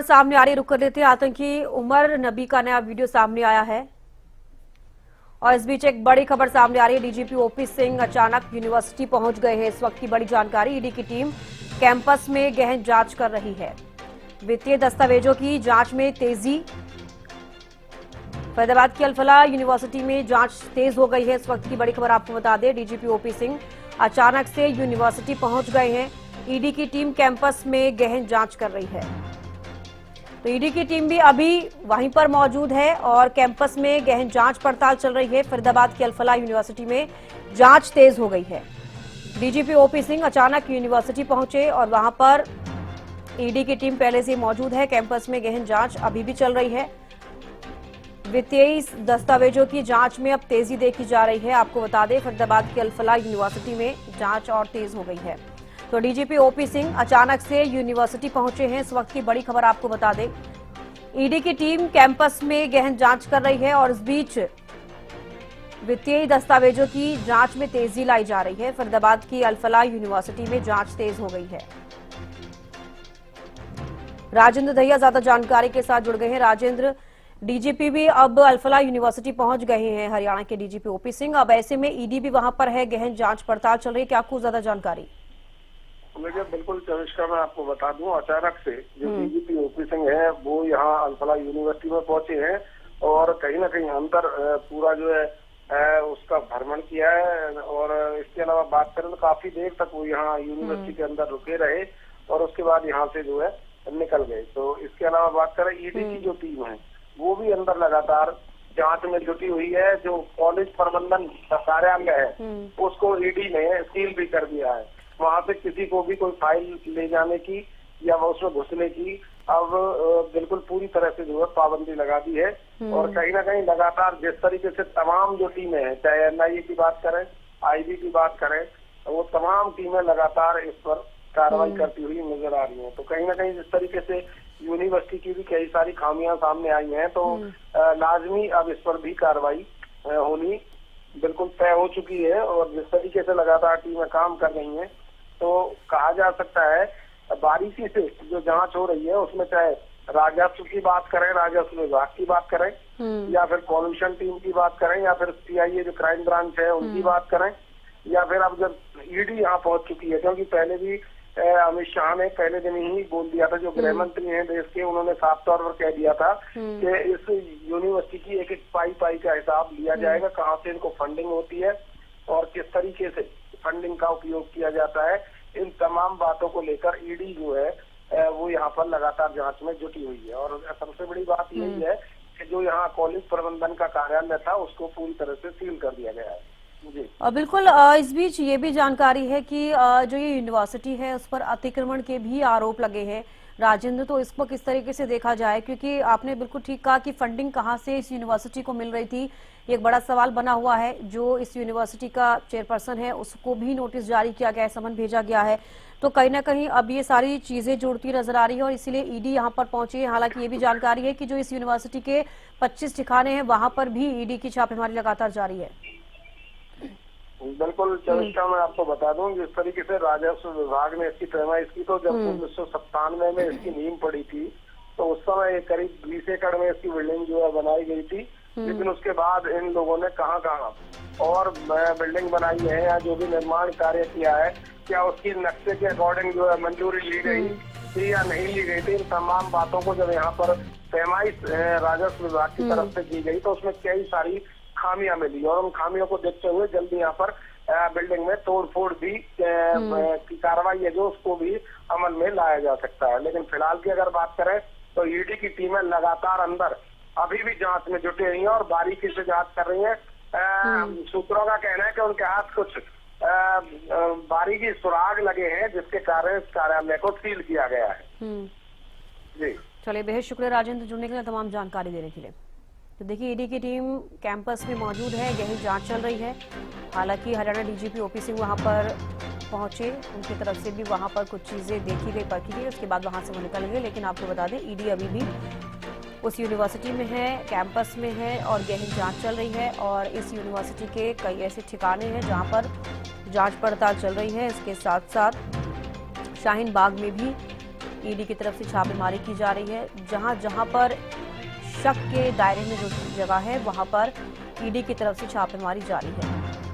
खबर सामने आ रही, रुक कर देते हैं। आतंकी उमर नबी का नया वीडियो सामने आया है और इस बीच एक बड़ी खबर सामने आ रही है। डीजीपी ओपी सिंह अचानक यूनिवर्सिटी पहुंच गए हैं। इस वक्त की बड़ी जानकारी, ईडी की टीम कैंपस में गहन जांच कर रही है। वित्तीय दस्तावेजों की जांच में तेजी। फरीदाबाद की अल-फलाह यूनिवर्सिटी में जांच तेज हो गई है। इस वक्त की बड़ी खबर आपको बता दें, डीजीपी ओपी सिंह अचानक से यूनिवर्सिटी पहुंच गए हैं। ईडी की टीम कैंपस में गहन जांच कर रही है। तो ईडी की टीम भी अभी वहीं पर मौजूद है और कैंपस में गहन जांच पड़ताल चल रही है। फरीदाबाद की अल-फलाह यूनिवर्सिटी में जांच तेज हो गई है। डीजीपी ओपी सिंह अचानक यूनिवर्सिटी पहुंचे और वहां पर ईडी की टीम पहले से मौजूद है। कैंपस में गहन जांच अभी भी चल रही है। वित्तीय दस्तावेजों की जांच में अब तेजी देखी जा रही है। आपको बता दें, फरीदाबाद की अल-फलाह यूनिवर्सिटी में जांच और तेज हो गई है। तो डीजीपी ओपी सिंह अचानक से यूनिवर्सिटी पहुंचे हैं। इस वक्त की बड़ी खबर आपको बता दें, ईडी की टीम कैंपस में गहन जांच कर रही है और इस बीच वित्तीय दस्तावेजों की जांच में तेजी लाई जा रही है। फरीदाबाद की अल-फलाह यूनिवर्सिटी में जांच तेज हो गई है। राजेंद्र दहिया ज्यादा जानकारी के साथ जुड़ गए हैं। राजेंद्र, डीजीपी भी अब अल-फलाह यूनिवर्सिटी पहुंच गए हैं, हरियाणा के डीजीपी ओपी सिंह। अब ऐसे में ईडी भी वहां पर है, गहन जांच पड़ताल चल रही है। क्या आपको ज्यादा जानकारी? देखिए, बिल्कुल चविष्का मैं आपको बता दूं, अचानक से जो डीजीपी ओपी सिंह है वो यहाँ अल-फलाह यूनिवर्सिटी में पहुंचे हैं और कहीं ना कहीं अंदर पूरा जो है उसका भ्रमण किया है। और इसके अलावा बात करें तो काफी देर तक वो यहाँ यूनिवर्सिटी के अंदर रुके रहे और उसके बाद यहाँ से जो है निकल गए। तो इसके अलावा बात करें, ईडी की जो टीम है वो भी अंदर लगातार जांच में जुटी हुई है। जो कॉलेज प्रबंधन कार्यालय है उसको ईडी ने सील भी कर दिया है। वहां से किसी को भी कोई फाइल ले जाने की या उसमें घुसने की अब बिल्कुल पूरी तरह से जो है पाबंदी लगा दी है। और कहीं ना कहीं लगातार जिस तरीके से तमाम जो टीमें हैं, चाहे एनआईए की बात करें, आईबी की बात करें, वो तमाम टीमें लगातार इस पर कार्रवाई करती हुई नजर आ रही हैं। तो कहीं ना कहीं जिस तरीके से यूनिवर्सिटी की भी कई सारी खामियां सामने आई हैं, तो लाजमी अब इस पर भी कार्रवाई होनी बिल्कुल तय हो चुकी है। और जिस तरीके से लगातार टीमें काम कर रही हैं, तो कहा जा सकता है बारीकी से जो जांच हो रही है उसमें चाहे राजस्व की बात करें, राजस्व विभाग की बात करें, या फिर पॉल्यूशन टीम की बात करें, या फिर सीआईए जो क्राइम ब्रांच है उनकी बात करें, या फिर अब जब ईडी यहाँ पहुंच चुकी है, क्योंकि पहले भी अमित शाह ने पहले दिन ही बोल दिया था, जो गृह मंत्री हैं देश के, उन्होंने साफ तौर पर कह दिया था कि इस यूनिवर्सिटी की एक एक पाई का हिसाब लिया जाएगा, कहाँ से इनको फंडिंग होती है और किस तरीके से फंडिंग का उपयोग किया जाता है। इन तमाम बातों को लेकर ईडी जो है वो यहाँ पर लगातार जांच में जुटी हुई है। और सबसे बड़ी बात यही है कि जो यहाँ कॉलेज प्रबंधन का कार्यालय था उसको पूरी तरह से सील कर दिया गया है। जी बिल्कुल। इस बीच ये भी जानकारी है कि जो ये यूनिवर्सिटी है उस पर अतिक्रमण के भी आरोप लगे हैं। राजेंद्र, तो इसको किस तरीके से देखा जाए, क्योंकि आपने बिल्कुल ठीक कहा कि फंडिंग कहां से इस यूनिवर्सिटी को मिल रही थी, एक बड़ा सवाल बना हुआ है। जो इस यूनिवर्सिटी का चेयरपर्सन है उसको भी नोटिस जारी किया गया है, समन भेजा गया है। तो कहीं ना कहीं अब ये सारी चीजें जुड़ती नजर आ रही है और इसीलिए ईडी यहाँ पर पहुंची है। हालांकि ये भी जानकारी है कि जो इस यूनिवर्सिटी के 25 ठिकाने हैं वहां पर भी ईडी की छापेमारी लगातार जारी है। बिल्कुल चविष्का मैं आपको बता दूं, जिस तरीके से राजस्व विभाग ने इसकी पैमाइश की, तो जब 1997 में इसकी नींव पड़ी थी तो उस समय करीब 20 एकड़ में इसकी बिल्डिंग जो है बनाई गई थी। लेकिन उसके बाद इन लोगों ने कहाँ और बिल्डिंग बनाई है या जो भी निर्माण कार्य किया है, क्या उसकी नक्शे के अकॉर्डिंग जो है मंजूरी ली गई थी या नहीं ली गई थी, इन तमाम बातों को जब यहाँ पर पैमाइश राजस्व विभाग की तरफ से की गई तो उसमें कई सारी खामियां मिली और उन खामियों को देखते हुए जल्दी यहाँ पर बिल्डिंग में तोड़फोड़ भी की कार्रवाई है जो उसको भी अमल में लाया जा सकता है। लेकिन फिलहाल की अगर बात करें तो ईडी की टीमें लगातार अंदर अभी भी जांच में जुटी हुई हैं और बारीकी से जांच कर रही हैं। सूत्रों का कहना है कि उनके हाथ कुछ बारीकी सुराग लगे हैं जिसके कारण इस कार्यालय को सील किया गया है। जी चलिए, बेहद शुक्रिया राजेंद्र जुड़ने के लिए, तमाम जानकारी देने के लिए। तो देखिए, ईडी की टीम कैंपस में मौजूद है, गहन जांच चल रही है। हालांकि हरियाणा डीजीपी ओपी सिंह वहां पर पहुंचे, उनकी तरफ से भी वहां पर कुछ चीजें देखी गई, परखी गई, उसके बाद वहां से वो निकल गए। लेकिन आपको बता दें, ईडी अभी भी उस यूनिवर्सिटी में है, कैंपस में है और गहन जांच चल रही है। और इस यूनिवर्सिटी के कई ऐसे ठिकाने हैं जहां पर जांच पड़ताल चल रही है। इसके साथ साथ शाहीन बाग में भी ईडी की तरफ से छापेमारी की जा रही है। जहां जहां पर शक के दायरे में जो जगह है वहां पर ईडी की तरफ से छापेमारी जारी है।